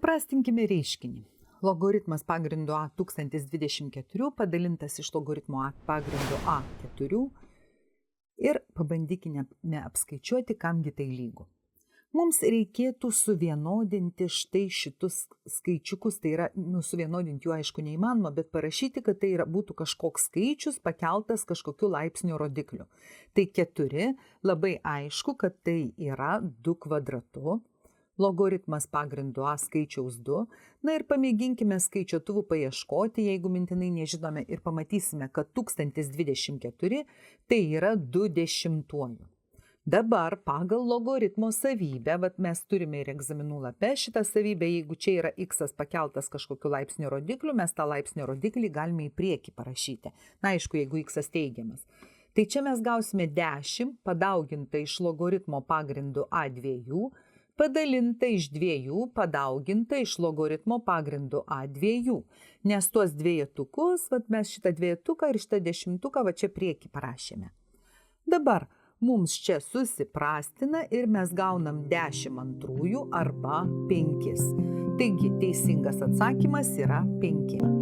Suprastinkime reiškinį. Logaritmas pagrindu A 1024 padalintas iš logaritmo A pagrindu A4 ir pabandykime apskaičiuoti, kamgi tai lygu. Mums reikėtų suvienodinti štai šitus skaičiukus, tai yra, suvienodinti jų aišku neįmanoma, bet parašyti, kad tai būtų kažkoks skaičius pakeltas kažkokiu laipsnio rodikliu. Tai 4, labai aišku, kad tai yra 2 kvadratu. Logaritmas pagrindu A skaičiaus 2. Na ir pamėginkime skaičiuotuvų paieškoti, jeigu mintinai nežinome, ir pamatysime, kad 1024 tai yra 2/10. Dabar pagal logaritmo savybę, mes turime ir egzaminų lape šitą savybę, jeigu čia yra x pakeltas kažkokiu laipsnio rodikliu, mes tą laipsnio rodiklį galime į priekį parašyti. Na aišku, jeigu x teigiamas. Tai čia mes gausime 10 padauginta iš logaritmo pagrindu A2, padalinta iš 2, padauginta iš logaritmo pagrindu A2. Nes tuos dvejetukus, mes šitą dvejetuką ir šitą dešimtuką čia priekį parašėme. Dabar mums čia susiprastina ir mes gaunam 10 antrųjų arba 5. Taigi teisingas atsakymas yra 5.